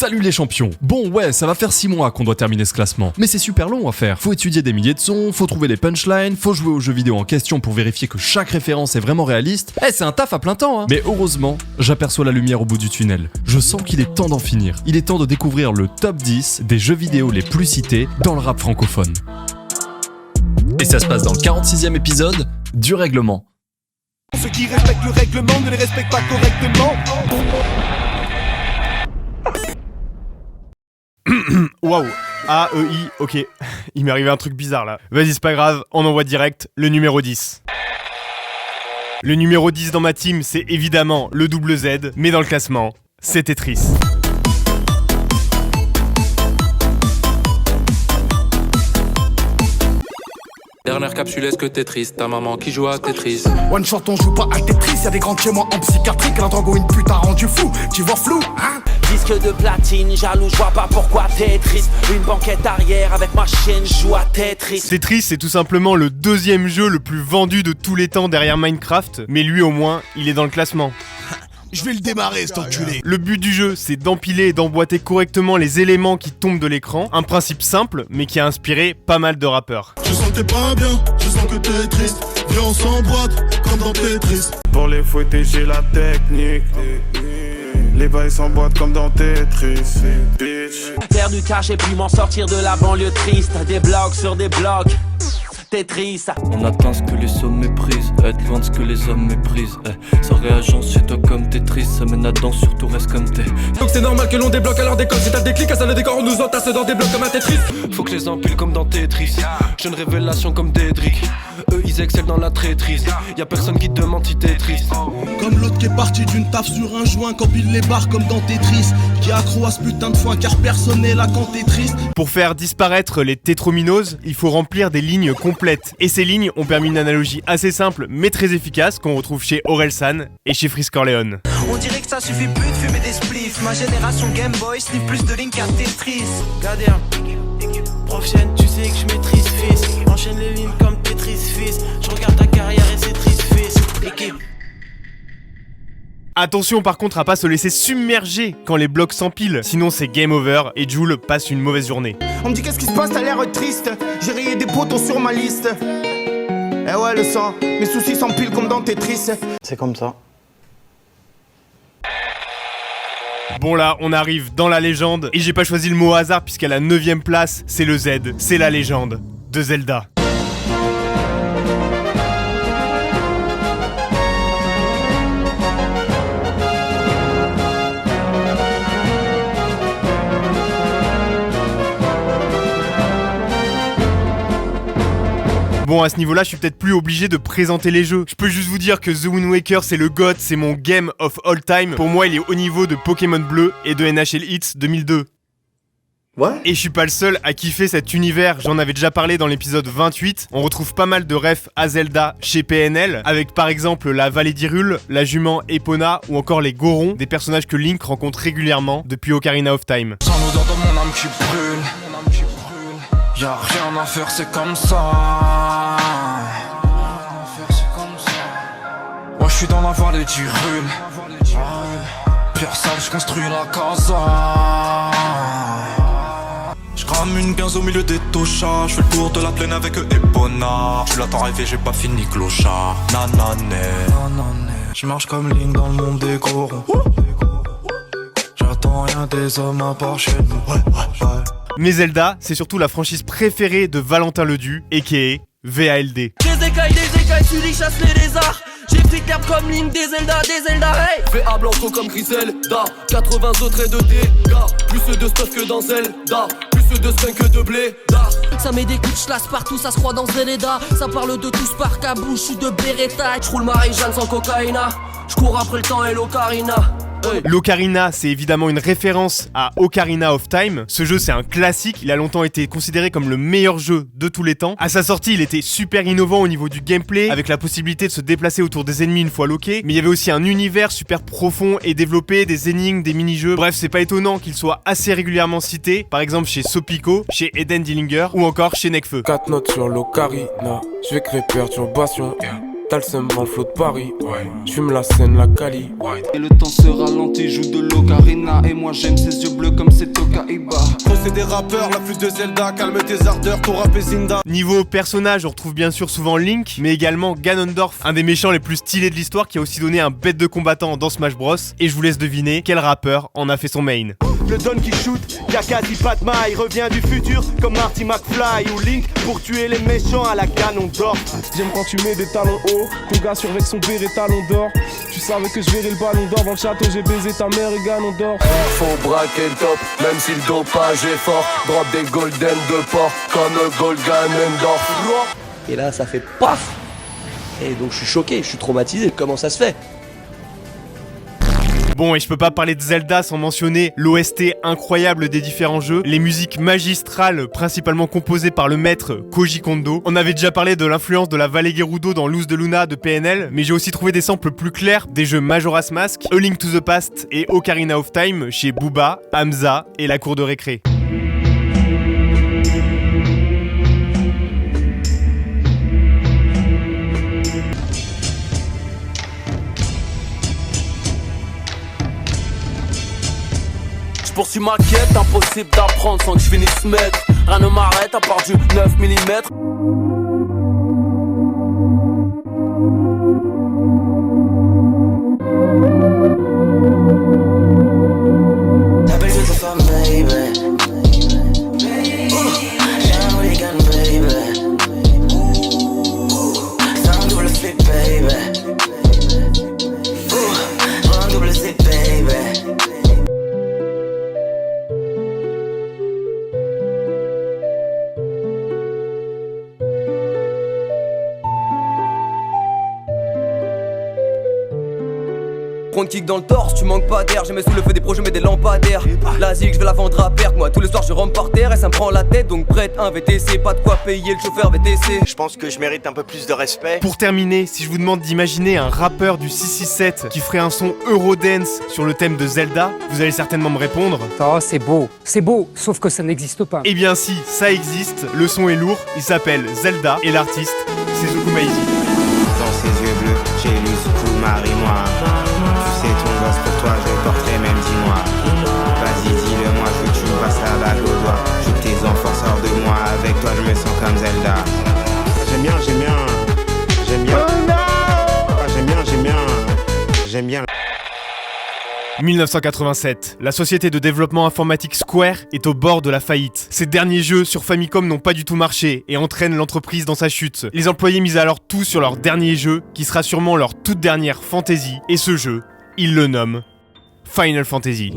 Salut les champions. Bon ouais, ça va faire 6 mois qu'on doit terminer ce classement, mais c'est super long à faire. Faut étudier des milliers de sons, faut trouver les punchlines, faut jouer aux jeux vidéo en question pour vérifier que chaque référence est vraiment réaliste. C'est un taf à plein temps hein. Mais heureusement, j'aperçois la lumière au bout du tunnel. Je sens qu'il est temps d'en finir. Il est temps de découvrir le top 10 des jeux vidéo les plus cités dans le rap francophone. Et ça se passe dans le 46e épisode du règlement. Ceux qui respectent le règlement ne les respectent pas correctement. Waouh, A-E-I, ok. Il m'est arrivé un truc bizarre là. Vas-y, c'est pas grave, on envoie direct le numéro 10. Le numéro 10 dans ma team, c'est évidemment le double Z, mais dans le classement, c'est Tetris. Dernière capsule, est-ce que t'es triste? Ta maman qui joue à Tetris. One shot, on joue pas à Tetris. Y'a des grands chez moi en psychiatrie. Que la drogue ou une pute a rendu fou. Tu vois flou, hein? Disque de platine, jaloux, je vois pas pourquoi t'es triste. Une banquette arrière avec ma chienne, joue à Tetris. Tetris, c'est tout simplement le deuxième jeu le plus vendu de tous les temps derrière Minecraft, mais lui au moins, il est dans le classement. Je vais le démarrer, cet enculé. Le but du jeu, c'est d'empiler et d'emboîter correctement les éléments qui tombent de l'écran. Un principe simple, mais qui a inspiré pas mal de rappeurs. Je sens que t'es pas bien, je sens que t'es triste. Viens on s'emboîte, comme dans Tetris. Pour les fouetter j'ai la technique. Les bails s'emboîtent comme dans Tetris, bitch. Faire du cash et puis m'en sortir de la banlieue triste. Des blocs sur des blocs. Tetris. On atteint ce que les sommes méprisent, être loin de ce que les hommes méprisent. Ça réagence chez toi comme Tetris, ça mène à danse, surtout reste comme t'es. Donc c'est normal que l'on débloque alors des codes. Si t'as des clics, à ça le décor, on nous entasse dans des blocs comme un Tetris. Faut que je les empile comme dans Tetris. Jeune révélation comme Dédric. Eux ils excellent dans la traîtrise. Y'a personne qui te demande si t'es triste. Comme l'autre qui est parti d'une taf sur un joint, quand il les barre comme dans Tetris. Qui est accro à ce putain de foin car personne n'est là quand t'es triste. Pour faire disparaître les tétrominoses, il faut remplir des lignes complètes. Et ces lignes ont permis une analogie assez simple mais très efficace qu'on retrouve chez Orelsan et chez Frisk Corleone. On dirait que ça suffit plus de fumer des spliffs. Ma génération Game Boy sniff plus de lignes qu'à Tetris. Gardien, prochaine, tu sais que je maîtrise fils. Enchaîne les lignes comme Tetris fils. Je regarde ta carrière et c'est triste fils. Équipe. Attention par contre à pas se laisser submerger quand les blocs s'empilent, sinon c'est game over et Jul passe une mauvaise journée. On me dit qu'est-ce qui se passe, t'as l'air triste. J'ai rayé des potos sur ma liste. Eh ouais, le sang, mes soucis s'empilent comme dans Tetris. C'est comme ça. Bon là, on arrive dans la légende, et j'ai pas choisi le mot hasard puisqu'à la 9ème place, c'est le Z, c'est la légende de Zelda. Bon, à ce niveau-là, je suis peut-être plus obligé de présenter les jeux. Je peux juste vous dire que The Wind Waker, c'est le GOAT, c'est mon game of all time. Pour moi, il est au niveau de Pokémon Bleu et de NHL Hits 2002. Ouais. Et je suis pas le seul à kiffer cet univers, j'en avais déjà parlé dans l'épisode 28. On retrouve pas mal de refs à Zelda chez PNL, avec par exemple la vallée d'Hyrule, la jument Epona ou encore les Gorons, des personnages que Link rencontre régulièrement depuis Ocarina of Time. Sans l'odeur de mon âme qui brûle. Y'a rien à faire, c'est comme ça. Ouais, je suis dans la vallée d'Hyrule. Pierre sale, je construis la casa. Je crame une 15 au milieu des tochas. Je fais le tour de la plaine avec Epona. Je l'attends rêver, j'ai pas fini clochard. Nanané. Je marche comme Link dans le monde des corons. J'attends rien des hommes à part chez nous. Ouais. Mais Zelda, c'est surtout la franchise préférée de Valentin Ledu, a.k.a. VALD. Des écailles, tu les chasses les lézards. J'ai pris l'herbe comme Link, des Zelda, hey. VA Blanco comme Griselda. 80 autres et de dégâts. Plus de stuff que dans Zelda. Plus de spin que de blé. Ça met des coups de chlasse partout, ça se croit dans Zelda. Ça parle de tous par cabouche, je suis de Beretta. J'roule Marie-Jeanne sans cocaïna. J'cours après le temps et l'ocarina. L'Ocarina, c'est évidemment une référence à Ocarina of Time. Ce jeu, c'est un classique. Il a longtemps été considéré comme le meilleur jeu de tous les temps. À sa sortie, il était super innovant au niveau du gameplay, avec la possibilité de se déplacer autour des ennemis une fois loqué. Mais il y avait aussi un univers super profond et développé, des énigmes, des mini-jeux. Bref, c'est pas étonnant qu'il soit assez régulièrement cité. Par exemple chez Sopico, chez Eden Dillinger ou encore chez Nekfeu. 4 notes sur l'Ocarina. Je vais créer perturbation. t'as le seum, vend le flot de Paris. J'fume la scène, la Cali. Et le temps se ralentit, joue de l'ocarina. Et moi j'aime ses yeux bleus comme c'est Tokaiba. C'est des rappeurs, la flûte de Zelda, calme tes ardeurs, ton rap est Zinda. Niveau personnage, on retrouve bien sûr souvent Link, mais également Ganondorf, un des méchants les plus stylés de l'histoire qui a aussi donné un bête de combattant dans Smash Bros. Et je vous laisse deviner quel rappeur en a fait son main. Le Don qui shoot, y'a quasi pas de maille. Revient du futur comme Marty McFly ou Link pour tuer les méchants à la Ganondorf. J'aime quand tu mets des talons hauts, ton gars surveille son béret talon d'or. Tu savais que je verrais le ballon d'or dans le château, j'ai baisé ta mère et Ganondorf. Faut braquer le top, même si le dopage est fort. Drop des golden de port, comme Gold Ganondorf. Et là ça fait paf. Et donc je suis choqué, je suis traumatisé, comment ça se fait? Bon, et je peux pas parler de Zelda sans mentionner l'OST incroyable des différents jeux, les musiques magistrales principalement composées par le maître Koji Kondo. On avait déjà parlé de l'influence de la Vallée Gerudo dans Luz de Luna de PNL, mais j'ai aussi trouvé des samples plus clairs des jeux Majora's Mask, A Link to the Past et Ocarina of Time chez Booba, Hamza et la cour de récré. Poursuis ma quête, impossible d'apprendre sans que je finisse maître. Rien ne m'arrête à part du 9 mm. Prends kick dans le torse, tu manques pas d'air. J'ai mis sous le feu des projets, mais des lampadaires. La zig, je vais la vendre à perte. Moi, tous les soirs, je rentre par terre et ça me prend la tête. Donc, prête un VTC, pas de quoi payer le chauffeur VTC. Je pense que je mérite un peu plus de respect. Pour terminer, si je vous demande d'imaginer un rappeur du 667 qui ferait un son Eurodance sur le thème de Zelda, vous allez certainement me répondre. Oh, c'est beau, sauf que ça n'existe pas. Eh bien si, ça existe, le son est lourd, il s'appelle Zelda et l'artiste, c'est Zukumaïzi. Dans ses yeux bleus, j'ai lu Zukumari, moi. Tu sais, ton gosse pour toi, je le porterai même 10 mois. Vas-y, dis-le-moi, je veux que tu me passes la bague au doigt. Je veux que tes enfants sortent de moi, avec toi je me sens comme Zelda. J'aime bien. J'aime bien. 1987, la société de développement informatique Square est au bord de la faillite. Ses derniers jeux sur Famicom n'ont pas du tout marché et entraînent l'entreprise dans sa chute. Les employés misent alors tout sur leur dernier jeu, qui sera sûrement leur toute dernière fantasy, et ce jeu, ils le nomment Final Fantasy.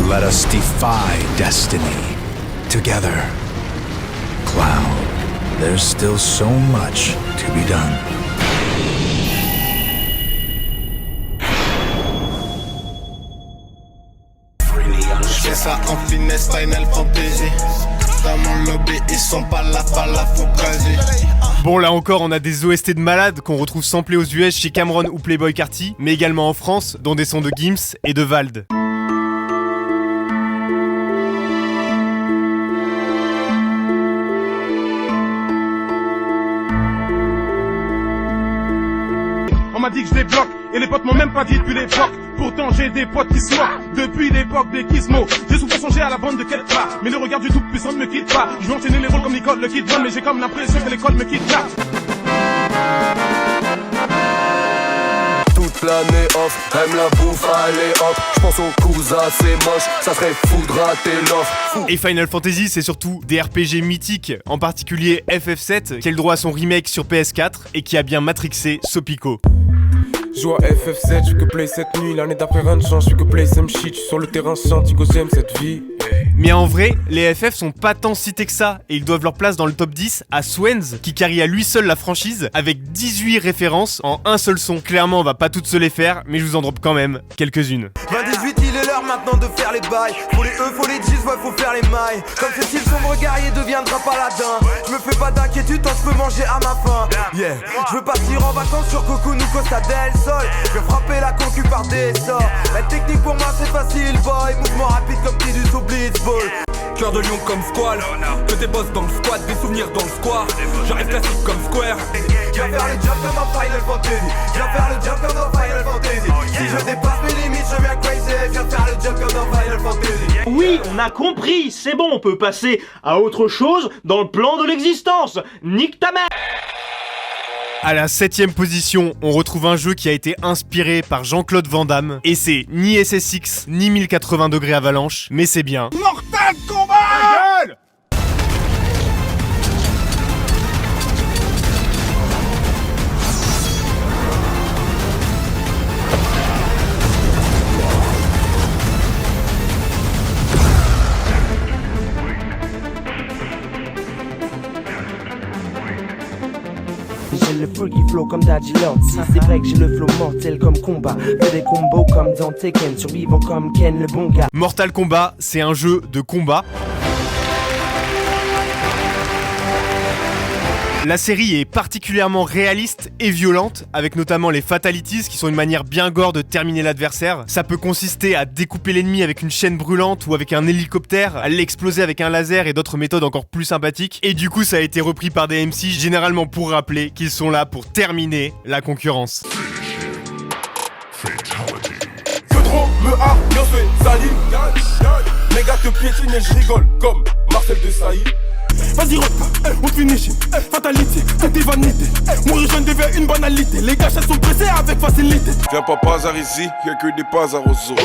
Let us defy destiny together. Cloud, there's still so much to be done. Je fais ça en finesse, Final Fantasy. Dans mon lobby, ils sont pas là, faut gazer. Bon, là encore, on a des OST de malades qu'on retrouve samplés aux US chez Cameron ou Playboi Carti, mais également en France, dans des sons de Gims et de Vald. On m'a dit que je débloque, et les potes m'ont même pas dit depuis l'époque. Pourtant j'ai des potes qui se moquent, depuis l'époque des Gizmo. J'ai souvent songé à la bande de Ketra, mais le regard du tout puissant ne me quitte pas. Je veux enchaîner les rôles comme Nicole le Kidman, mais j'ai comme l'impression que l'école me quitte là. Toute l'année off, aime la bouffe, allez hop. J'pense aux cousins, c'est moche, ça serait fou de rater l'offre. Et Final Fantasy, c'est surtout des RPG mythiques, en particulier FF7, qui a le droit à son remake sur PS4 et qui a bien matrixé Sopico. Joue à FF7, je suis que play cette nuit. L'année d'après rien ne change, je suis que play some shit. Je suis sur le terrain Santiago, j'aime cette vie. Mais en vrai, les FF sont pas tant cités que ça, et ils doivent leur place dans le top 10 à Swenz, qui carry à lui seul la franchise, avec 18 références en un seul son. Clairement, on va pas toutes se les faire, mais je vous en drop quand même quelques-unes. 2018, il est l'heure, maintenant de faire les bails. Faut les E, faut les G's, ouais faut faire les mailles. Comme ce style sombre guerrier deviendra paladin. Je me fais pas d'inquiétude tant je peux manger à ma faim. Yeah, je veux partir en vacances sur Cocoon ou Costa del Sol. Je vais frapper la concu par des sorts. La technique pour moi c'est facile boy. Mouvement rapide comme Tidus au Blitzball. Cœur de lion comme Squall, que des boss dans le squad, des souvenirs dans le square. J'arrive classique comme Square. Viens faire le jump comme dans Final Fantasy. Viens faire le jump comme dans Final Fantasy. Si je dépasse mes limites, je viens crazy. Viens faire le jump comme dans Final Fantasy. Oui, on a compris, c'est bon, on peut passer à autre chose dans le plan de l'existence. Nique ta mère. À la 7ème position, on retrouve un jeu qui a été inspiré par Jean-Claude Van Damme. Et c'est ni SSX, ni 1080 degrés Avalanche, mais c'est bien Mortal Kombat. J'ai le freaky flow comme Daddy Lord. Si c'est vrai que j'ai le flow mortel comme combat. Fais des combos comme dans Tekken. Survivant comme Ken le bon gars. Mortal Kombat, c'est un jeu de combat. La série est particulièrement réaliste et violente, avec notamment les fatalities qui sont une manière bien gore de terminer l'adversaire. Ça peut consister à découper l'ennemi avec une chaîne brûlante ou avec un hélicoptère, à l'exploser avec un laser et d'autres méthodes encore plus sympathiques. Et du coup ça a été repris par des MC généralement pour rappeler qu'ils sont là pour terminer la concurrence. Que trop me a bien fait salir. Les gars te piétinent et je rigole comme Marcel Desailly. Vas-y on finit, fatalité, c'est des vanités. Mourir jeune devient une banalité. Les gars sont pressés avec facilité. Viens pas par ici, y'a que des pas à roseau.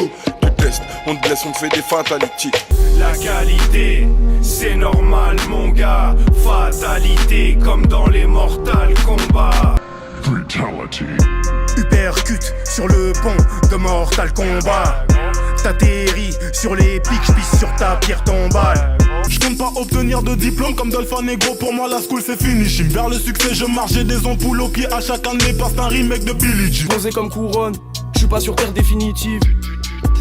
Tu testes, on te blesse, on te fait des fatalités. La qualité, c'est normal mon gars. Fatalité comme dans les Mortal Kombat. Fatality. Uppercut sur le pont de Mortal Kombat. T'atterris sur les pics, j'pisse sur ta pierre tombale. Je compte pas obtenir de diplôme comme Dolphin Negro. Pour moi la school c'est fini. J'suis vers le succès, je marche, j'ai des ampoules aux pieds. À chacun de mes pas c'est un remake de Billie Jean. Posé comme couronne, j'suis pas sur terre définitive.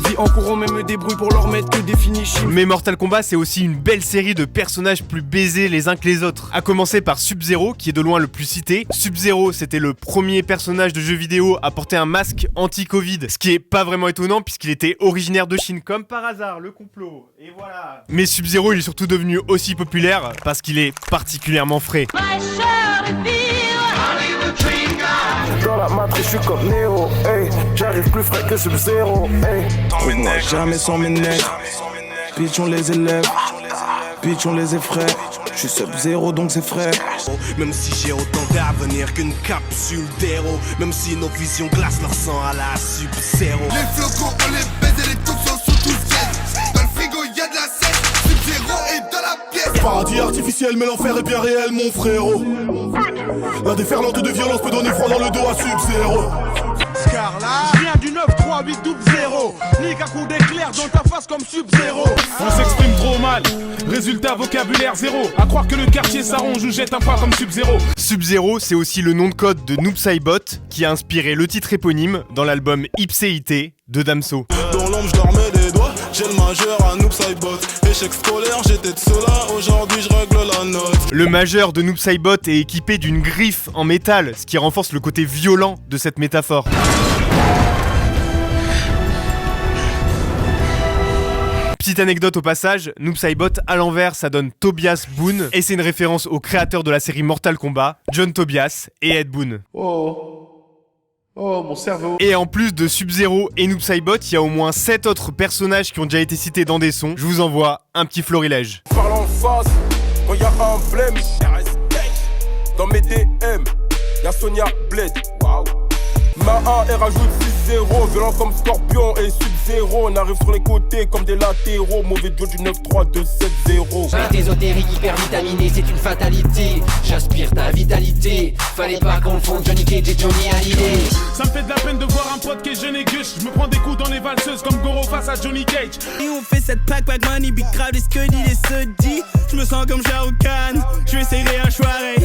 Vie en courant, même me débrouille pour leur mettre que des finishes. Mais Mortal Kombat c'est aussi une belle série de personnages plus baisés les uns que les autres. À commencer par Sub-Zero qui est de loin le plus cité. Sub-Zero c'était le premier personnage de jeu vidéo à porter un masque anti-Covid. Ce qui est pas vraiment étonnant puisqu'il était originaire de Chine. Comme par hasard, le complot. Et voilà. Mais Sub-Zero il est surtout devenu aussi populaire parce qu'il est particulièrement frais. Dans la matrice, je suis comme Neo, hey. J'arrive plus frais que Sub-Zero, hey. Trouve-moi jamais sans mes nègres. Bitch, on les élève. Bitch, on les effraie. Je suis Sub-Zero donc c'est frais. Même si j'ai autant d'avenir qu'une capsule d'héros. Même si nos visions glacent leur sang à la Sub-Zero. Les flocons, on les baise et les toxins sont tous dead. Dans le frigo, y'a de la scène. Sub-Zero est dans la pièce. Paradis artificiel, mais l'enfer est bien réel, mon frérot. La déferlante de violence peut donner froid dans le dos à Sub-Zero. Scarla, je viens du 938-0. Nique à coup d'éclair dans ta face comme Sub-Zero. On s'exprime trop mal. Résultat vocabulaire zéro. À croire que le quartier s'arrange ou jette un pas comme Sub-Zero. Sub-Zero, c'est aussi le nom de code de Noob Saibot qui a inspiré le titre éponyme dans l'album Ipséité de Damso. Dans l'ombre, je dormais des doigts. J'ai le majeur à Noob Saibot. Échec scolaire, j'étais de cela. Aujourd'hui, je règle la note. Le majeur de Noob Saibot est équipé d'une griffe en métal, ce qui renforce le côté violent de cette métaphore. Petite anecdote au passage, Noob Saibot à l'envers ça donne Tobias Boone et c'est une référence aux créateurs de la série Mortal Kombat, John Tobias et Ed Boon. Oh, mon cerveau. Et en plus de Sub-Zero et Noob Saibot, il y a au moins 7 autres personnages qui ont déjà été cités dans des sons. Je vous envoie un petit florilège. Parle en face, quand y'a un blême. Dans mes DM, y'a Sonia Blade. Waouh. Ma A, elle rajoute 6-0, violent comme Scorpion et Sub-Zero. On arrive sur les côtés comme des latéraux. Mauvais duo du 9-3-2-7-0. J'suis ésotérique, hyper vitaminé, c'est une fatalité. J'aspire ta vitalité. Fallait pas confondre Johnny Cage et Johnny Hallyday. Ça me fait de la peine de voir un pote qui est jeune et gueule. Je me prends des coups dans les valseuses comme Goro face à Johnny Cage. Et on fait cette pack money, big crowd est ce que dit les se dit. Je me sens comme Shao Kahn, je vais essayer un soirée.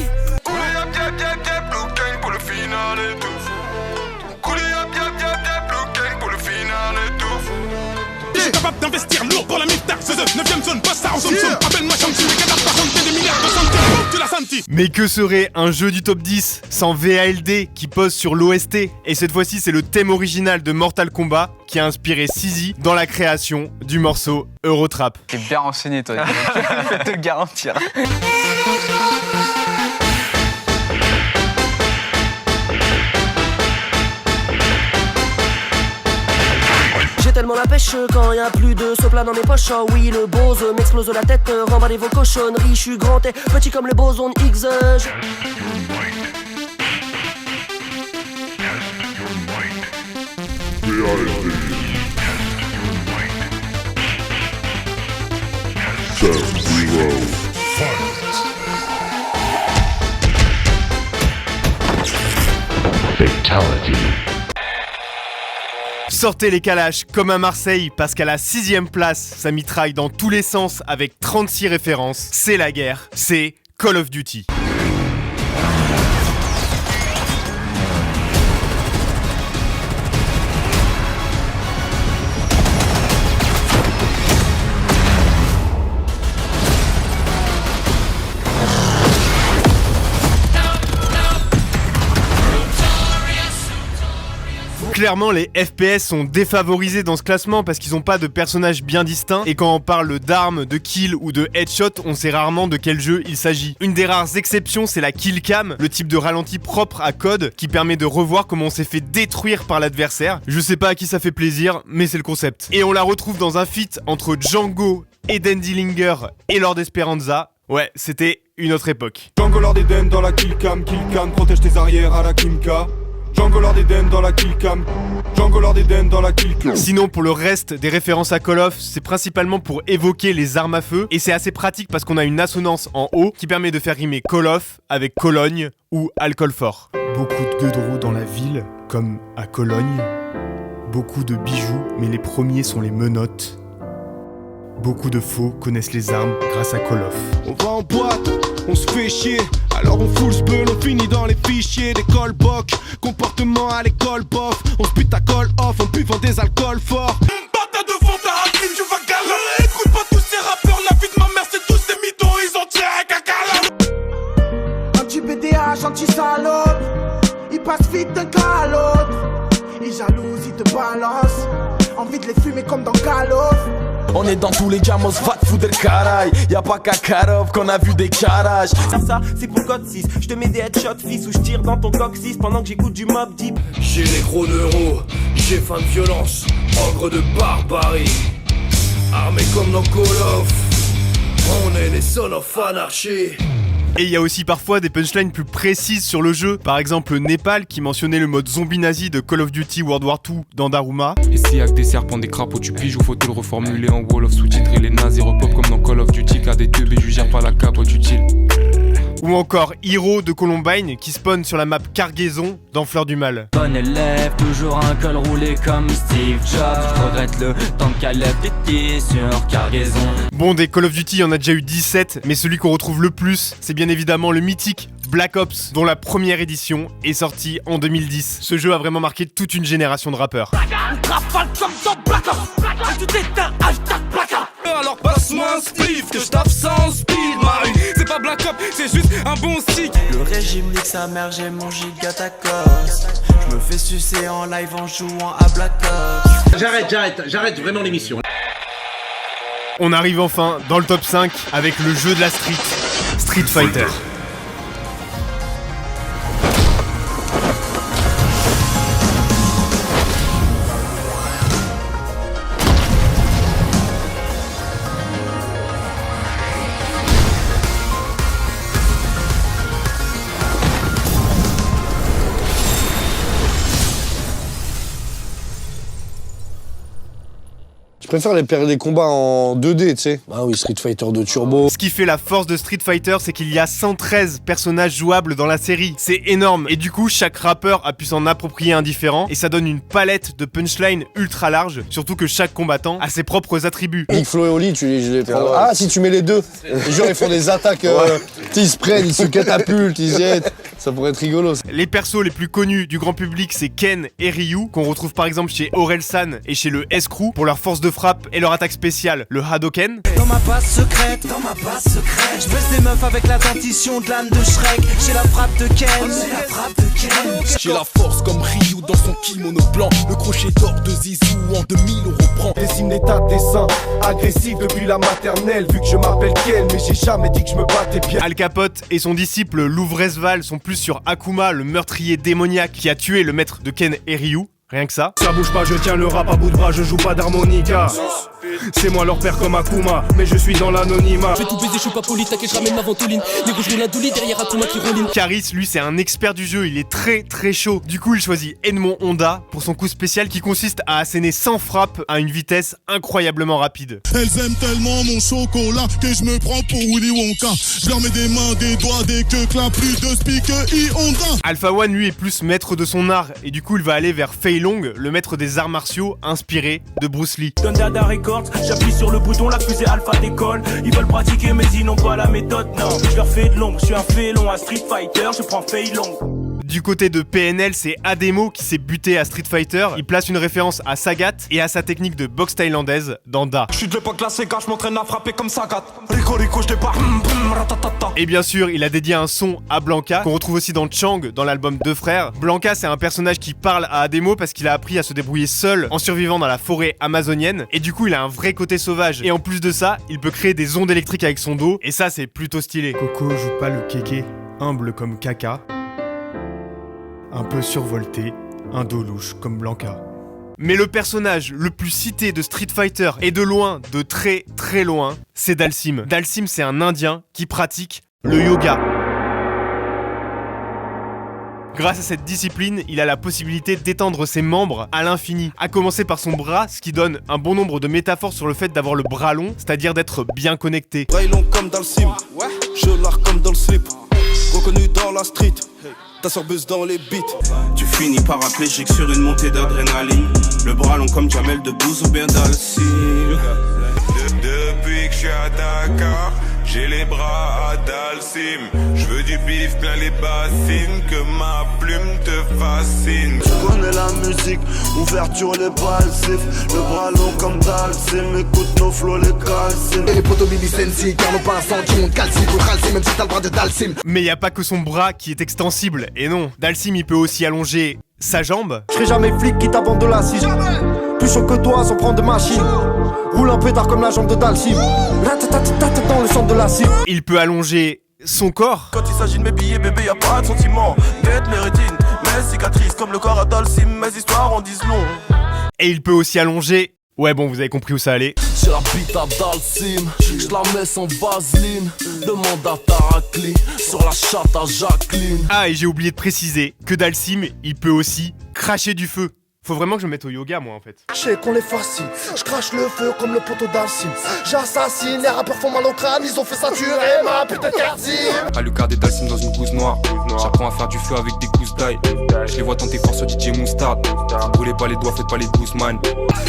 Pour le final et tout. capable d'investir lourd pour la Miftar. C'est the 9ème zone, boss ça en somme. Appelle-moi Shamsi, les cadavres par contre, t'es des milliards de centaines. Tu l'as senti. Mais que serait un jeu du top 10 sans VALD qui pose sur l'OST? Et cette fois-ci, c'est le thème original de Mortal Kombat qui a inspiré Sizi dans la création du morceau Eurotrap. T'es bien renseigné, toi. Je peux te garantir. J'ai tellement la pêche quand y a plus de sopla dans mes poches. Oh oui, le Bose m'explose la tête, remballez vos cochonneries. Je suis grand et petit comme le boson Higgs. Fatality. Sortez les calaches comme à Marseille parce qu'à la 6ème place, ça mitraille dans tous les sens avec 36 références. C'est la guerre, c'est Call of Duty. Clairement, les FPS sont défavorisés dans ce classement parce qu'ils ont pas de personnages bien distincts et quand on parle d'armes, de kills ou de headshot, on sait rarement de quel jeu il s'agit. Une des rares exceptions, c'est la kill cam, le type de ralenti propre à COD qui permet de revoir comment on s'est fait détruire par l'adversaire. Je sais pas à qui ça fait plaisir, mais c'est le concept. Et on la retrouve dans un feat entre Django, Eden Dillinger et Lord Esperanza. Ouais, c'était une autre époque. Django Lord Eden dans la kill cam, protège tes arrières à la Kimka. Django Lord Eden dans la kill cam, Django Lord Eden dans la kill cam. Sinon, pour le reste des références à Call of, c'est principalement pour évoquer les armes à feu et c'est assez pratique parce qu'on a une assonance en haut qui permet de faire rimer Call of avec Cologne ou alcool fort. Beaucoup de gueuderous dans la ville, comme à Cologne. Beaucoup de bijoux, mais les premiers sont les menottes. Beaucoup de faux connaissent les armes grâce à Call of. On va en boîte, on se fait chier. Alors on fout le spell, on finit dans les fichiers des callbacks. Comportement à l'école, bof. On se bute à call off en buvant des alcools forts. Bata devant ta racine, tu vas galérer. Écoute pas tous ces rappeurs, la vie de ma mère c'est tous ces mythos. Ils ont tiré un caca. Anti-BDH, anti-salope. Ils passent vite d'un cas à l'autre. Ils jalousent, ils te balancent. Envie de les fumer comme dans Call of. On est dans tous les gamos, va te foutre le caraï. Y'a pas qu'à Karov qu'on a vu des carages. Ça c'est pour code 6. Je te mets des headshots fils ou je tire dans ton coccyx pendant que j'écoute du Mob Deep. J'ai les gros neuros, j'ai faim de violence, ogre de barbarie. Armé comme dans Call of, on est les sons of anarchy. Et il y a aussi parfois des punchlines plus précises sur le jeu, par exemple Népal qui mentionnait le mode zombie nazi de Call of Duty World War II dans Daruma. Et si avec des serpents, des crapauds, tu piges ou faut-il le reformuler en Wall of sous-titré les nazis repop comme dans Call of Duty, car des teubés je gère pas la capote utile. Ou encore Hero de Columbine qui spawn sur la map Cargaison dans Fleur du Mal. Bon élève, toujours un col roulé comme Steve Jobs. Je regrette le temps de Caleb était sur Cargaison. Bon, des Call of Duty, il y en a déjà eu 17, mais celui qu'on retrouve le plus, c'est bien évidemment le mythique Black Ops, dont la première édition est sortie en 2010. Ce jeu a vraiment marqué toute une génération de rappeurs. Rafale comme dans Black Ops. Et tu t'éteins, hashtag Black Ops. Alors passe-moi un spliff que je tape sans speed, Marie. C'est pas Black Ops, c'est juste un bon stick. Le régime nique sa mère, j'ai mon giga tacos. Je me fais sucer en live en jouant à Black Ops. J'arrête vraiment l'émission. On arrive enfin dans le top 5 avec le jeu de la street, Street Fighter. Je préfère les combats en 2D, tu sais. Ah oui, Street Fighter 2 Turbo. Ce qui fait la force de Street Fighter, c'est qu'il y a 113 personnages jouables dans la série. C'est énorme. Et du coup, chaque rappeur a pu s'en approprier un différent. Et ça donne une palette de punchlines ultra large. Surtout que chaque combattant a ses propres attributs. Big Flo et Oli, je les prends. Ah, si tu mets les deux. Les gens, ils font des attaques. Ils se prennent, ils se catapultent, ils jettent. Ça pourrait être rigolo. Les persos les plus connus du grand public, c'est Ken et Ryu, qu'on retrouve par exemple chez Orelsan et chez le S-Crew pour leur force de frappe frappe et leur attaque spéciale, le Hadoken. Dans ma base secrète, je baisse des meufs avec la dentition de l'âme de Shrek. J'ai la frappe de Ken, J'ai la force comme Ryu dans son kimono blanc. Le crochet d'or de Zizou en 2000 on reprend. Dessine des tas de dessins, agressif depuis la maternelle. Vu que je m'appelle Ken, mais j'ai jamais dit que je me battais bien. Al Capote et son disciple Louvrezval sont plus sur Akuma, le meurtrier démoniaque qui a tué le maître de Ken et Ryu. Rien que ça. Ça bouge pas, je tiens le rap à bout de bras, je joue pas d'harmonica. C'est moi leur père comme Akuma, mais je suis dans l'anonymat. Je vais tout baiser, je suis pas poli, t'inquiète, je ramène ma ventoline. Les rouges roulent douli derrière Akuma qui rouline. Caris, lui, c'est un expert du jeu, il est très chaud. Du coup, il choisit Edmond Honda pour son coup spécial qui consiste à asséner 100 frappes à une vitesse incroyablement rapide. Elles aiment tellement mon chocolat que je me prends pour Willy Wonka. Je leur mets des mains, des doigts, des queues, plus de speak que Honda. Alpha One, lui, est plus maître de son art et du coup, il va aller vers Fei Long, le maître des arts martiaux inspiré de Bruce Lee. Donne Dada Records, j'appuie sur le bouton, la fusée Alpha décolle. Ils veulent pratiquer mais ils n'ont pas la méthode, non. Je leur fais de l'ombre, je suis un félon à Street Fighter, je prends Fei Long. Du côté de PNL, c'est Ademo qui s'est buté à Street Fighter. Il place une référence à Sagat et à sa technique de boxe thaïlandaise dans Da. Je suis de l'époque classée car je m'entraîne à frapper comme Sagat. Rico, je débarque. Et bien sûr, il a dédié un son à Blanca, qu'on retrouve aussi dans Chang, dans l'album Deux Frères. Blanca, c'est un personnage qui parle à Ademo parce qu'il a appris à se débrouiller seul en survivant dans la forêt amazonienne. Et du coup, il a un vrai côté sauvage. Et en plus de ça, il peut créer des ondes électriques avec son dos. Et ça, c'est plutôt stylé. Coco joue pas le kéké, humble comme caca. Un peu survolté, un dos louche comme Blanca. Mais le personnage le plus cité de Street Fighter, et de loin, de très loin, c'est Dalsim. Dalsim, c'est un Indien qui pratique le yoga. Grâce à cette discipline, il a la possibilité d'étendre ses membres à l'infini, à commencer par son bras, ce qui donne un bon nombre de métaphores sur le fait d'avoir le bras long, c'est-à-dire d'être bien connecté. Bras long comme Dalsim, je l'art comme dans le slip, reconnu dans la street. Ta sorbeuse dans les beats. Tu finis paraplégique sur une montée d'adrénaline. Le bras long comme Jamel Debbouze ou bien Dalsim. Depuis que je suis à Dakar, j'ai les bras à Dalsim. Je veux du bif plein les bassines, que ma plume te fascine. Tu connais la musique, ouverture les balsifs. Le bras long comme Dalsim, écoute nos flots les calcines. Et les potos Sensi, car nos pas un centime, calcime contre Dalsim, même si t'as le bras de Dalsim. Mais y a pas que son bras qui est extensible, et non, Dalsim il peut aussi allonger sa jambe. Je serai jamais flic qui t'avance de la cige. Plus chaud que toi sans prendre de machine. Roule un pétard comme la jambe de Dalsim. Dans le centre de la cime. Il peut allonger son corps. Quand il s'agit de mes billets, bébé, y'a pas de sentiment. Guette mes rétines, mes cicatrices comme le corps à Dalsim. Mes histoires en disent long. Et il peut aussi allonger... Ouais bon, vous avez compris où ça allait. J'ai la bite à Dalsim, je la mets sans vaseline. Demande à Tarakli, sur la chatte à Jacqueline. Ah, et j'ai oublié de préciser que Dalsim, il peut aussi cracher du feu. Faut vraiment que je me mette au yoga, moi, en fait. Je sais qu'on les fascine, je crache le feu comme le poteau Dalsim. J'assassine, les rappeurs font mal au crâne, ils ont fait saturer ma putain de quartier. Alucard et Dalsim dans une gousse noire. J'apprends à faire du feu avec des gousses d'ail. Je les vois tenter fort sur DJ Moustard. Brûlez pas les doigts, faites pas les douces, man.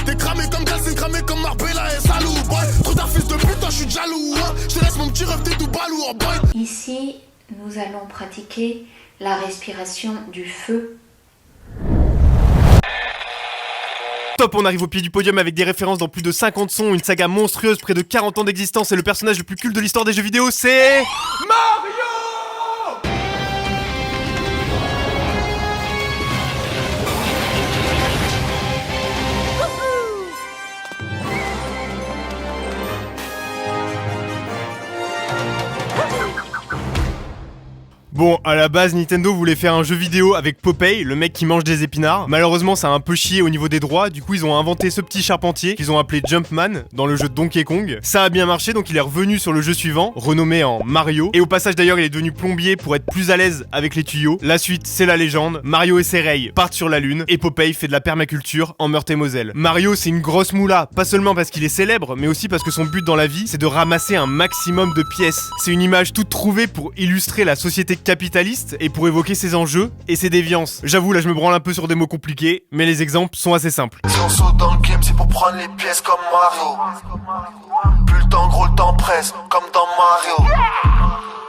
T'es cramé comme Dalsim, cramé comme Marbella et Salou, boy. Trop d'un fils de putain, je suis jaloux, hein. Je te laisse mon petit rêve, t'es tout balou, oh boy. Ici, nous allons pratiquer la respiration du feu. Top, on arrive au pied du podium avec des références dans plus de 50 sons, une saga monstrueuse, près de 40 ans d'existence et le personnage le plus culte de l'histoire des jeux vidéo, c'est... Mario! Bon, à la base, Nintendo voulait faire un jeu vidéo avec Popeye, le mec qui mange des épinards. Malheureusement, ça a un peu chié au niveau des droits, du coup ils ont inventé ce petit charpentier qu'ils ont appelé Jumpman dans le jeu Donkey Kong. Ça a bien marché, donc il est revenu sur le jeu suivant, renommé en Mario. Et au passage d'ailleurs, il est devenu plombier pour être plus à l'aise avec les tuyaux. La suite, c'est la légende. Mario et ses rails partent sur la lune, et Popeye fait de la permaculture en Meurthe-et-Moselle. Mario, c'est une grosse moula, pas seulement parce qu'il est célèbre, mais aussi parce que son but dans la vie, c'est de ramasser un maximum de pièces. C'est une image toute trouvée pour illustrer la société capitaliste et pour évoquer ses enjeux et ses déviances. J'avoue, là je me branle un peu sur des mots compliqués, mais les exemples sont assez simples. Si on saute dans le game, c'est pour prendre les pièces comme Mario. Plus le temps gros, le temps presse, comme dans Mario.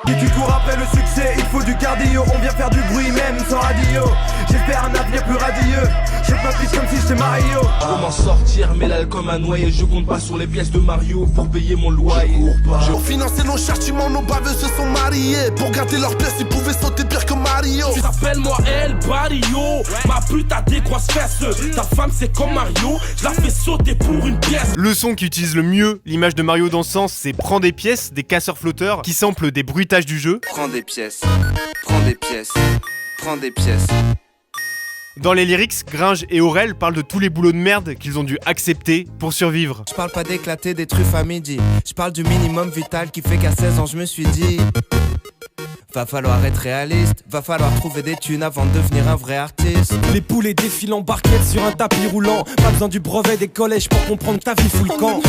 Qui du cours après le succès, il faut du cardio. On vient faire du bruit même sans radio. J'espère un avenir plus radieux. Je m'appuie comme si j'étais Mario. Comment sortir, mais l'alcool comme un noyé. Je compte pas sur les pièces de Mario pour payer mon loyer. Pour financer nos châtiments, nos baveux se sont mariés. Pour garder leurs pièces, ils pouvaient sauter pire que Mario. Tu t'appelles moi El Barrio. Ma pute a des grosses fesses. Ta femme c'est comme Mario. Je la fais sauter pour une pièce. Le son qui utilise le mieux l'image de Mario dans ce sens, c'est Prends des pièces, des casseurs flotteurs qui samplent des bruitages du jeu. Prends des pièces, prends des pièces, prends des pièces. Dans les lyrics, Gringe et Aurel parlent de tous les boulots de merde qu'ils ont dû accepter pour survivre. Je parle pas d'éclater des truffes à midi. Je parle du minimum vital qui fait qu'à 16 ans je me suis dit va falloir être réaliste, va falloir trouver des thunes avant de devenir un vrai artiste. Les poulets défilent en barquette sur un tapis roulant. Pas besoin du brevet des collèges pour comprendre que ta vie fout le camp.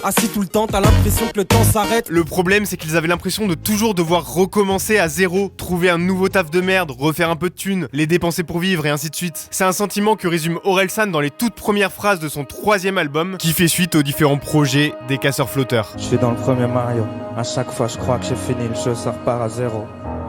Assis tout le temps, t'as l'impression que le temps s'arrête. Le problème, c'est qu'ils avaient l'impression de toujours devoir recommencer à zéro, trouver un nouveau taf de merde, refaire un peu de thunes, les dépenser pour vivre et ainsi de suite. C'est un sentiment que résume Orelsan dans les toutes premières phrases de son 3e album, qui fait suite aux différents projets des casseurs flotteurs. Je suis dans le premier Mario. À chaque fois je crois que j'ai fini le jeu, ça repart à zéro.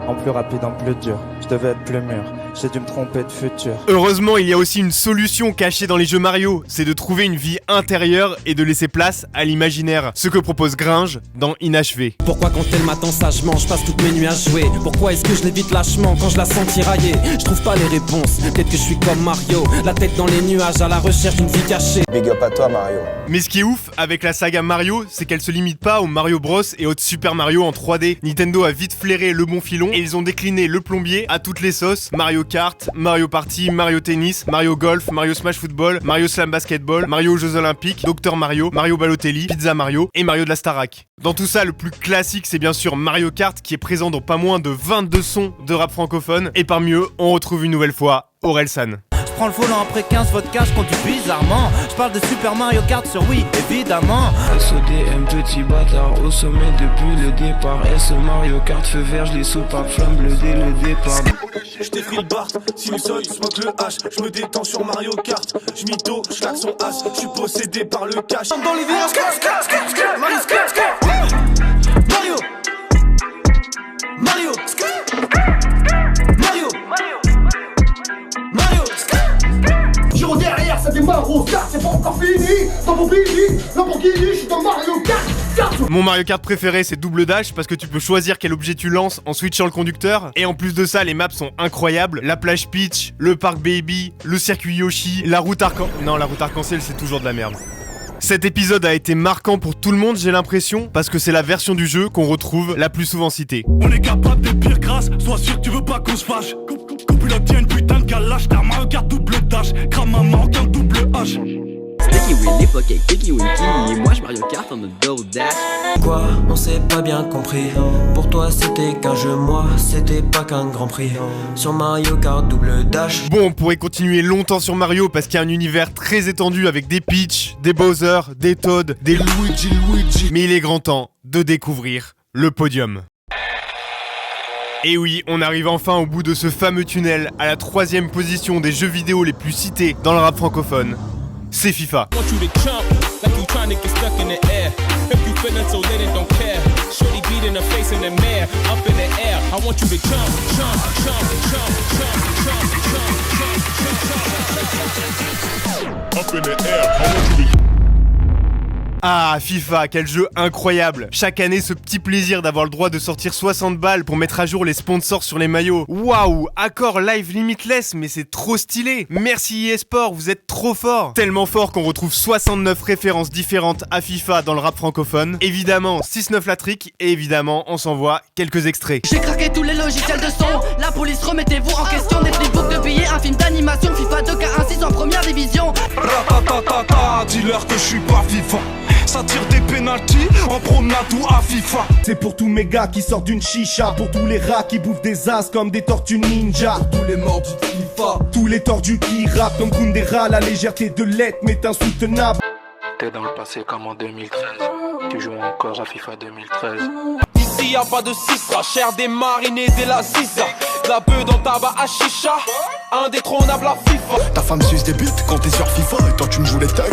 En plus rapide, en plus dur, je devais être plus mûr, j'ai dû me tromper de futur. Heureusement, il y a aussi une solution cachée dans les jeux Mario, c'est de trouver une vie intérieure et de laisser place à l'imaginaire, ce que propose Gringe dans Inachevé. Pourquoi quand elle m'attend sagement, je passe toutes mes nuits à jouer? Pourquoi est-ce que je l'évite lâchement quand je la sens tirailler? Je trouve pas les réponses, peut-être que je suis comme Mario, la tête dans les nuages à la recherche d'une vie cachée. Big up à toi Mario. Mais ce qui est ouf avec la saga Mario, c'est qu'elle se limite pas au Mario Bros et au Super Mario en 3D. Nintendo a vite flairé le bon filon et ils ont décliné le plombier à toutes les sauces. Mario Kart, Mario Party, Mario Tennis, Mario Golf, Mario Smash Football, Mario Slam Basketball, Mario aux Jeux Olympiques, Dr Mario, Mario Balotelli, Pizza Mario et Mario de la Starac. Dans tout ça, le plus classique, c'est bien sûr Mario Kart qui est présent dans pas moins de 22 sons de rap francophone. Et parmi eux, on retrouve une nouvelle fois Orelsan. Je prends le volant après 15 vodka, je conduis bizarrement. Je parle de Super Mario Kart sur Wii, évidemment. SODM, petit bâtard, au sommet depuis le départ. S Mario Kart, feu vert, je les soupape, flamme bleue dès le départ. Je t'écris le Bart, sinusoïde, smoke le H. Je me détends sur Mario Kart, je mytho, je claque son as. Je suis possédé par le cash. Dans les virages, Mario, Mario, Mario, Mario, Mario. Giro derrière, ça démarre au start, c'est pas encore fini. Lamborghini, je suis dans Mario Kart. Mon Mario Kart préféré, c'est Double Dash parce que tu peux choisir quel objet tu lances en switchant le conducteur. Et en plus de ça, les maps sont incroyables. La plage Peach, le parc Baby, le circuit Yoshi, la route arc-en-ciel. Non, la route arc-en-ciel, c'est toujours de la merde. Cet épisode a été marquant pour tout le monde, j'ai l'impression, parce que c'est la version du jeu qu'on retrouve la plus souvent citée. On est capable des pires grâces, sois sûr que tu veux pas qu'on se fâche. Copilote tient une putain de calache, t'as Mario Kart double dash, crame un Marocain double H. Sticky Willy, fuck avec Sticky Winky, moi je Mario Kart en mode double dash. Quoi, on s'est pas bien compris. Pour toi c'était qu'un jeu, moi c'était pas qu'un grand prix. Sur Mario Kart double dash. Bon, on pourrait continuer longtemps sur Mario parce qu'il y a un univers très étendu avec des Peach, des Bowser, des Toad, des Luigi. Mais il est grand temps de découvrir le podium. Et oui, on arrive enfin au bout de ce fameux tunnel, à la 3e position des jeux vidéo les plus cités dans le rap francophone. C'est FIFA. Ah, FIFA, quel jeu incroyable! Chaque année, ce petit plaisir d'avoir le droit de sortir 60 balles pour mettre à jour les sponsors sur les maillots. Waouh! Accord live limitless, mais c'est trop stylé! Merci eSport, vous êtes trop forts! Tellement fort qu'on retrouve 69 références différentes à FIFA dans le rap francophone. Évidemment, 6-9 la trick, et évidemment, on s'envoie quelques extraits. J'ai craqué tous les logiciels de son. La police, remettez-vous en question. Des flipbooks de billets, un film d'animation. FIFA 2K16 en première division. Ratatatata, dis-leur que je suis pas FIFA. Ça tire des pénaltys en promenade ou à FIFA. C'est pour tous mes gars qui sortent d'une chicha. Pour tous les rats qui bouffent des as comme des tortues ninja. Pour tous les mordus de FIFA. Tous les tordus qui rappent comme Kundera. La légèreté de l'être m'est insoutenable. T'es dans le passé comme en 2013. Tu joues encore à FIFA 2013. Ici y'a pas de cisra, chair des marinés dès la ziza. La beuh dans tabac à chicha, indétrônable à FIFA. Ta femme suce des buts quand t'es sur FIFA et toi tu me joues les thugs.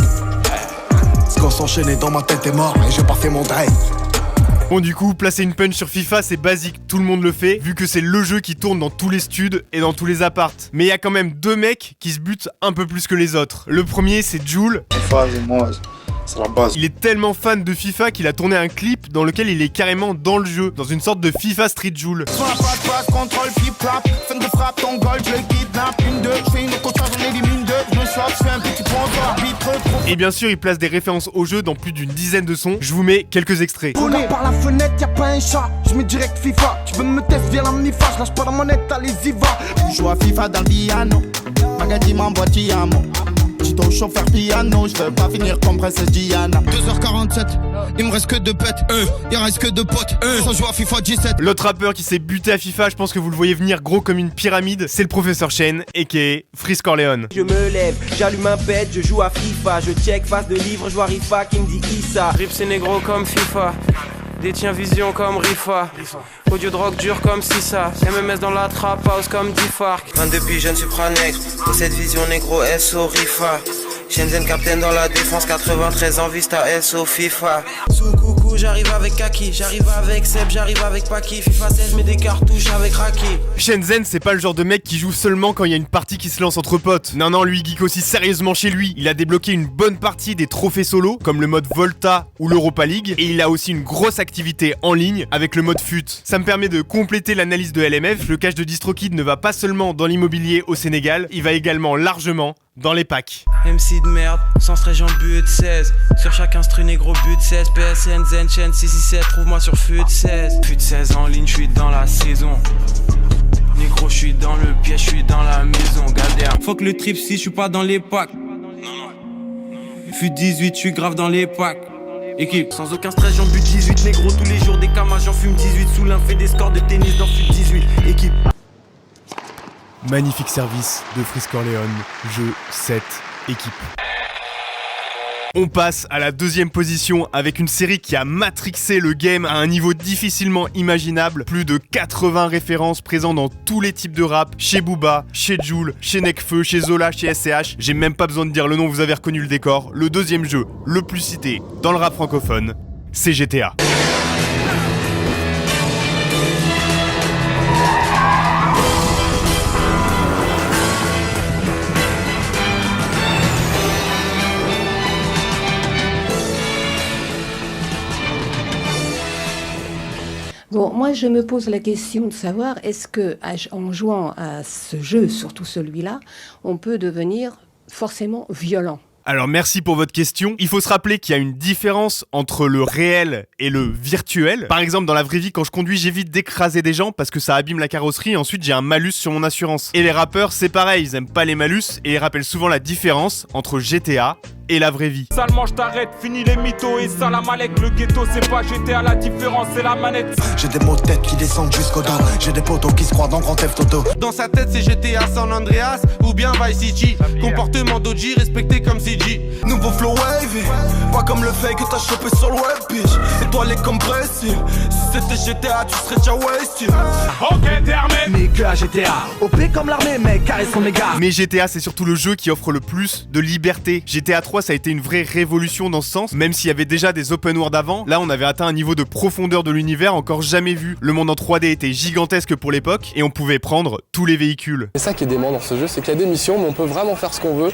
Ce qu'on s'enchaînait dans ma tête est mort et j'ai pas fait mon drive. Bon du coup, placer une punch sur FIFA c'est basique, tout le monde le fait, vu que c'est le jeu qui tourne dans tous les studs et dans tous les apparts. Mais il y a quand même deux mecs qui se butent un peu plus que les autres. Le premier c'est Jul. FIFA, moi, c'est la base. Il est tellement fan de FIFA qu'il a tourné un clip dans lequel il est carrément dans le jeu, dans une sorte de FIFA Street Jul. Contrôle, flip-flap, fin de frappe, ton goal, je le kidnappe. Une, deux, je fais une éco-charge, on élimine deux. Je me swap, je fais un petit point d'arbitre. Et bien sûr, il place des références au jeu dans plus d'une dizaine de sons. Je vous mets quelques extraits. Regarde par la fenêtre, y'a pas un chat. Je mets direct FIFA. Tu veux me tester, viens la MIFA. Je lâche pas la monnaie, allez-y va. Je joue à FIFA dans le piano. Magadi m'envoie Tiamo. J'étais au chauffeur piano, je veux pas finir comme Princesse Diana. 2h47, il me reste que deux pets, il reste que deux potes, ça joue à FIFA 17. L'autre rappeur qui s'est buté à FIFA, je pense que vous le voyez venir gros comme une pyramide, c'est le professeur Shane, aka Freeze Corleone. Je me lève, j'allume un pet, je joue à FIFA, je check face de livre, je vois Rifa qui me dit qui ça. Rip c'est négro comme FIFA, détient vision comme Rifa, audio drogue dur comme Sissa, MMS dans la trap house comme D-Fark. 22 piges, jeune supra-nègre, pour cette vision négro SO Rifa. Shenzhen captain dans la défense, 93 ans Vista SO FIFA. Sous coucou, j'arrive avec Kaki, j'arrive avec Seb, j'arrive avec Paki. FIFA 16, mets des cartouches avec Raki. Shenzhen, c'est pas le genre de mec qui joue seulement quand il y a une partie qui se lance entre potes. Non, lui geek aussi sérieusement chez lui. Il a débloqué une bonne partie des trophées solo, comme le mode Volta ou l'Europa League, et il a aussi une grosse activité en ligne avec le mode FUT. Ça me permet de compléter l'analyse de LMF. Le cash de DistroKid ne va pas seulement dans l'immobilier au Sénégal, il va également largement dans les packs. MC de merde, sans stress j'en but 16. Sur chaque instru négro but 16. PSN, Zen, Chen, 667, trouve-moi sur FUT 16. FUT 16 en ligne, j'suis dans la saison. Négro, j'suis dans le piège, j'suis dans la maison, galère. Fuck le trip si j'suis pas dans les packs. FUT 18, j'suis grave dans les packs. Équipe, sans aucun stress j'en but 18. Négro, tous les jours des camas, j'en fume 18. Sous l'un fait des scores de tennis dans FUT 18. Équipe. Magnifique service de Freeze Corleone, jeu 7, équipe. On passe à la deuxième position avec une série qui a matrixé le game à un niveau difficilement imaginable. Plus de 80 références présentes dans tous les types de rap, chez Booba, chez Jul, chez Nekfeu, chez Zola, chez SCH. J'ai même pas besoin de dire le nom, vous avez reconnu le décor. Le deuxième jeu le plus cité dans le rap francophone, c'est GTA. Bon, moi je me pose la question de savoir, est-ce que en jouant à ce jeu, surtout celui-là, on peut devenir forcément violent ? Alors merci pour votre question. Il faut se rappeler qu'il y a une différence entre le réel et le virtuel. Par exemple, dans la vraie vie, quand je conduis, j'évite d'écraser des gens parce que ça abîme la carrosserie et ensuite j'ai un malus sur mon assurance. Et les rappeurs, c'est pareil, ils aiment pas les malus et ils rappellent souvent la différence entre GTA et la vraie vie. Salement je t'arrête, fini les mythos et salam alek. Le ghetto c'est pas GTA, la différence c'est la manette. J'ai des mots de tête qui descendent jusqu'au dos. J'ai des potos qui se croient dans Grand Theft Auto. Dans sa tête c'est GTA San Andreas ou bien Vice City. Comportement d'OG respecté comme CG. Nouveau flow wavy, pas comme le fake que t'as chopé sur le web bitch. Étoilé comme Brésil, si c'était GTA tu serais déjà wasted. Ok terminé. Mais que GTA, OP comme l'armée mec, carré son méga. Mais GTA c'est surtout le jeu qui offre le plus de liberté. GTA 3 ça a été une vraie révolution dans ce sens, même s'il y avait déjà des open world avant, là on avait atteint un niveau de profondeur de l'univers encore jamais vu. Le monde en 3D était gigantesque pour l'époque et on pouvait prendre tous les véhicules. C'est ça qui est dément dans ce jeu, c'est qu'il y a des missions mais on peut vraiment faire ce qu'on veut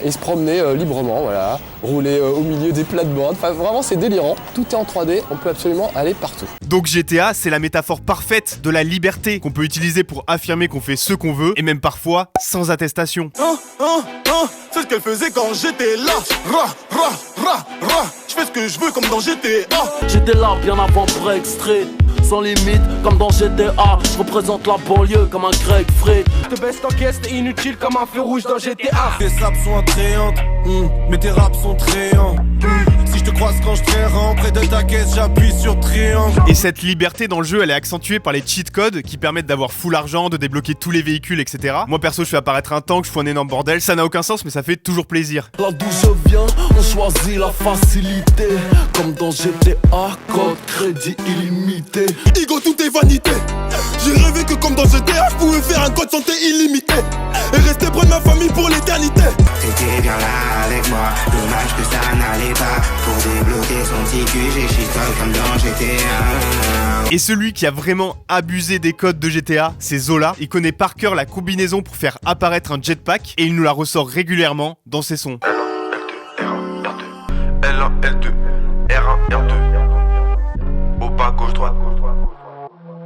et se promener librement, voilà, rouler au milieu des plates-bandes, enfin vraiment c'est délirant, tout est en 3D, on peut absolument aller partout. Donc GTA c'est la métaphore parfaite de la liberté qu'on peut utiliser pour affirmer qu'on fait ce qu'on veut et même parfois sans attestation. C'est ce qu'elle faisait quand j'étais là. Je fais ce que je veux comme dans GTA. J'étais là bien avant Break Street. Sans limite comme dans GTA. Je représente la banlieue comme un Greg Fred. Te baisse en caisse, t'es inutile comme un feu rouge dans GTA. Tes saps sont attrayantes, mais tes raps sont trayants. Si je te croise quand je traîne près de ta caisse, j'appuie sur triangle. Et cette liberté dans le jeu, elle est accentuée par les cheat codes qui permettent d'avoir full argent, de débloquer tous les véhicules, etc. Moi perso, je fais apparaître un tank, je fous un énorme bordel. Ça n'a aucun sens, mais ça fait toujours plaisir. Là d'où je viens, on choisit la facilité. Comme dans GTA, code crédit illimité. Igo, tout est vanité. J'ai rêvé que comme dans GTA, je pouvais faire un code santé illimité. Et rester près de ma la famille pour l'éternité. T'étais bien là avec moi, dommage que ça n'allait pas. Pour débloquer son petit cul, j'ai shitol comme dans GTA. Et celui qui a vraiment abusé des codes de GTA, c'est Zola. Il connaît par cœur la combinaison pour faire apparaître un jetpack et il nous la ressort régulièrement dans ses sons. L1, L2, R1, R2. Au bas, gauche, droite.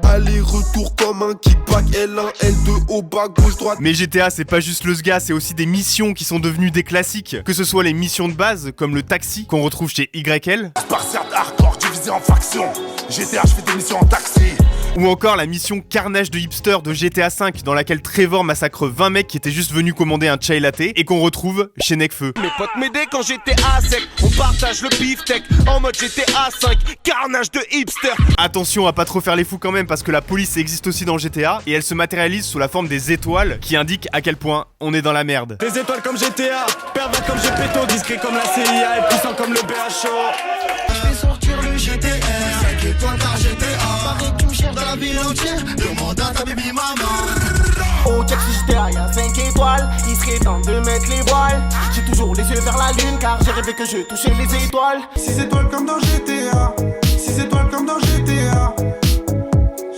Aller-retour comme un kickback, L1, L2, au bas, gauche, droite. Mais GTA, c'est pas juste le SGA, c'est aussi des missions qui sont devenues des classiques. Que ce soit les missions de base, comme le taxi, qu'on retrouve chez YL. Spartiate hardcore, divisé en factions. GTA, je fais des missions en taxi. Ou encore la mission Carnage de Hipster de GTA V, dans laquelle Trevor massacre 20 mecs qui étaient juste venus commander un chai latte et qu'on retrouve chez Necfeu. Mes potes m'aidaient quand j'étais à sec. On partage le beefsteak en mode GTA 5. Carnage de hipster. Attention à pas trop faire les fous quand même, parce que la police existe aussi dans GTA et elle se matérialise sous la forme des étoiles qui indiquent à quel point on est dans la merde. Des étoiles comme GTA, pervers comme Gepetto, discret comme la CIA et puissant comme le BHO. Je fais sortir le GTR, 5 étoiles par GTA. Pareil que tu me cherches dans la ville entière. Demande à ta baby maman. Au check si GTA y'a 5 étoiles, il serait temps de mettre les voiles. J'ai toujours les yeux vers la lune car j'ai rêvé que je touchais les étoiles. 6 étoiles comme dans GTA. 6 étoiles comme dans GTA.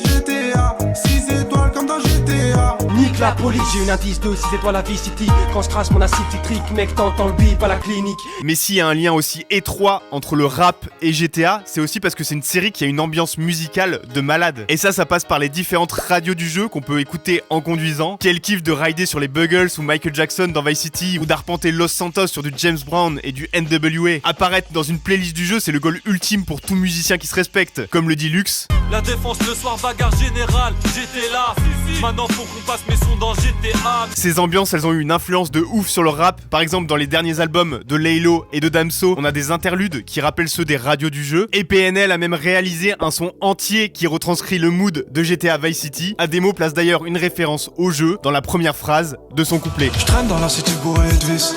GTA. 6 étoiles comme dans GTA. Nique la police, j'ai une indice de 6 étoiles à V-City. Quand je crache mon acide citrique, mec t'entends le bip à la clinique. Mais s'il y a un lien aussi étroit entre le rap et GTA, c'est aussi parce que c'est une série qui a une ambiance musicale de malade. Et ça passe par les différentes radios du jeu qu'on peut écouter en conduisant. Quel kiff de rider sur les Buggles ou Michael Jackson dans Vice City, ou d'arpenter Los Santos sur du James Brown et du NWA. Apparaître dans une playlist du jeu, c'est le goal ultime pour tout musicien qui se respecte. Comme le dit Lux. La défense le soir, bagarre générale, j'étais là. Maintenant faut qu'on passe mes sons dans GTA. Ces ambiances, elles ont eu une influence de ouf sur le rap. Par exemple, dans les derniers albums de Laylo et de Damso, on a des interludes qui rappellent ceux des radios du jeu. Et PNL a même réalisé un son entier qui retranscrit le mood de GTA Vice City. Ademo place d'ailleurs une référence au jeu dans la première phrase de son couplet. Je traîne dans la city bourrée de vis.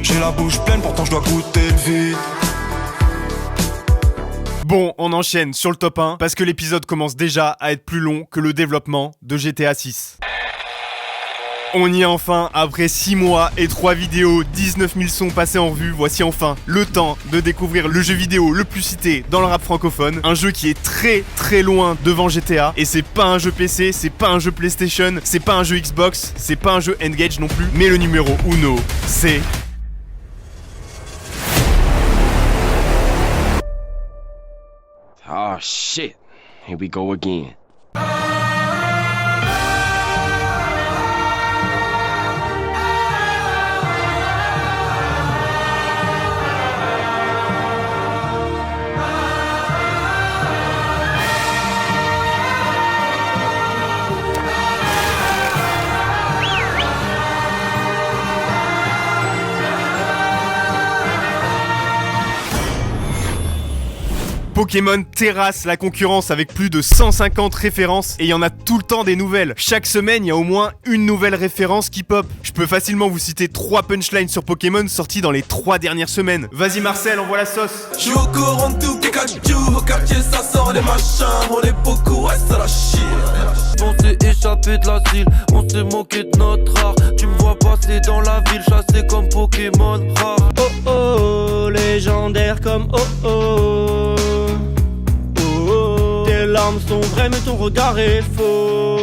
J'ai la bouche pleine, pourtant je dois goûter le vide. Bon, on enchaîne sur le top 1 parce que l'épisode commence déjà à être plus long que le développement de GTA 6. On y est enfin, après 6 mois et 3 vidéos, 19 000 sons passés en revue, voici enfin le temps de découvrir le jeu vidéo le plus cité dans le rap francophone. Un jeu qui est très très loin devant GTA, et c'est pas un jeu PC, c'est pas un jeu PlayStation, c'est pas un jeu Xbox, c'est pas un jeu N-Gage non plus, mais le numéro 1, c'est... Oh shit, here we go again. Pokémon terrasse la concurrence avec plus de 150 références et il y en a tout le temps des nouvelles. Chaque semaine, il y a au moins une nouvelle référence qui pop. Je peux facilement vous citer 3 punchlines sur Pokémon sortis dans les 3 dernières semaines. Vas-y Marcel, envoie la sauce. Je suis au courant de tout, Pikachu, au quartier ça sort des machins, on est beaucoup, ouais ça la chie. On s'est échappé de l'asile, on s'est moqué de notre art. Tu me vois passer dans la ville, chassé comme Pokémon rare. Oh oh, légendaire comme oh oh. Tes larmes sont vraies mais ton regard est faux.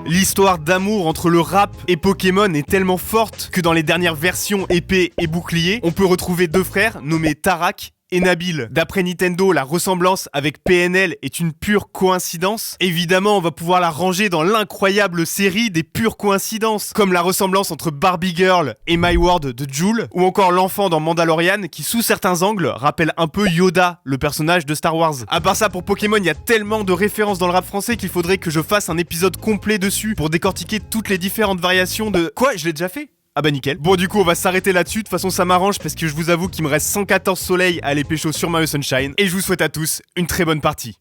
L'histoire d'amour entre le rap et Pokémon est tellement forte que dans les dernières versions épée et bouclier, on peut retrouver 2 frères nommés Tarak et Nabil. D'après Nintendo, la ressemblance avec PNL est une pure coïncidence. Évidemment, on va pouvoir la ranger dans l'incroyable série des pures coïncidences, comme la ressemblance entre Barbie Girl et My World de Jul, ou encore l'enfant dans Mandalorian qui, sous certains angles, rappelle un peu Yoda, le personnage de Star Wars. À part ça, pour Pokémon, il y a tellement de références dans le rap français qu'il faudrait que je fasse un épisode complet dessus pour décortiquer toutes les différentes variations de... Quoi, je l'ai déjà fait ? Ah bah nickel. Bon du coup on va s'arrêter là-dessus, de toute façon ça m'arrange parce que je vous avoue qu'il me reste 114 soleils à aller pécho sur Mario Sunshine et je vous souhaite à tous une très bonne partie.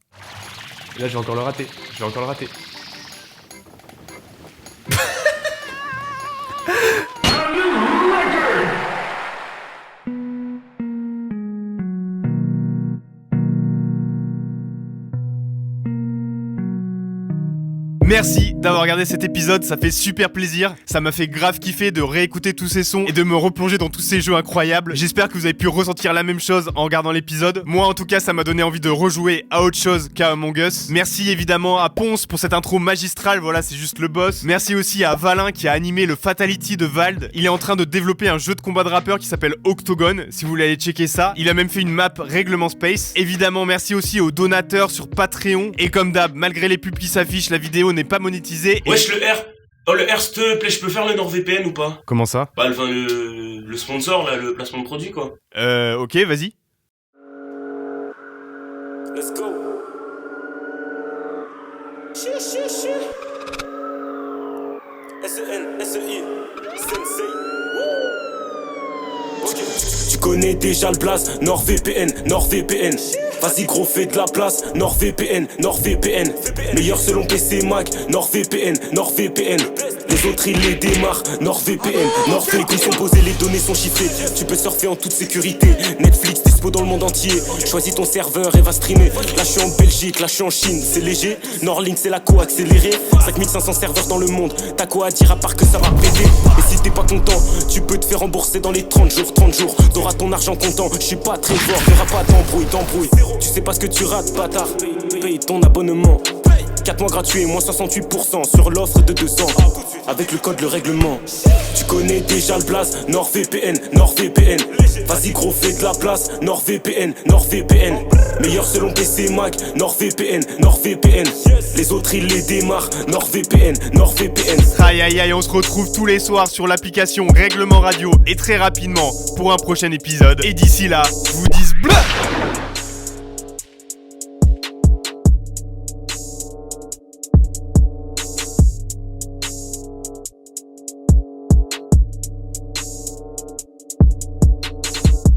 Là je vais encore le rater, Merci d'avoir regardé cet épisode, ça fait super plaisir. Ça m'a fait grave kiffer de réécouter tous ces sons et de me replonger dans tous ces jeux incroyables. J'espère que vous avez pu ressentir la même chose en regardant l'épisode. Moi en tout cas, ça m'a donné envie de rejouer à autre chose qu'à Among Us. Merci évidemment à Ponce pour cette intro magistrale, voilà, c'est juste le boss. Merci aussi à Valin qui a animé le Fatality de Vald. Il est en train de développer un jeu de combat de rappeur qui s'appelle Octogone, si vous voulez aller checker ça. Il a même fait une map Règlement Space. Évidemment, merci aussi aux donateurs sur Patreon. Et comme d'hab, malgré les pubs qui s'affichent, la vidéo n'est pas monétisée. Wesh, le R. Oh, le R, s'il te plaît, je peux faire le NordVPN ou pas? Comment ça? Bah, le sponsor, là, le placement de produit, quoi. Ok, vas-y. Let's go. SEI, Sensei. Tu connais déjà le blaze, NordVPN. Vas-y gros, fais de la place, NordVPN. Meilleur selon PC Mac, NordVPN. Les autres ils les démarrent, NordVPN. Ils sont posés, les données sont chiffrées. Tu peux surfer en toute sécurité. Netflix dispo dans le monde entier. Choisis ton serveur et va streamer. Là je suis en Belgique, là je suis en Chine, c'est léger. Nordlink c'est la co accélérée. 5500 serveurs dans le monde. T'as quoi à dire à part que ça va péter? Et si t'es pas content, tu peux te faire rembourser dans les 30 jours. T'auras ton argent comptant, je suis pas très fort. Y'aura pas d'embrouille. Tu sais pas ce que tu rates, bâtard. Paye ton abonnement. 4 mois gratuits et moins 68% sur l'offre de 200. Avec le code, le règlement. Tu connais déjà le blaze, NordVPN. Vas-y gros, fais de la place, NordVPN. Meilleur selon PC Mac, NordVPN. Les autres ils les démarrent, NordVPN. Aïe, on se retrouve tous les soirs sur l'application Règlement Radio et très rapidement pour un prochain épisode. Et d'ici là, je vous dis bleu.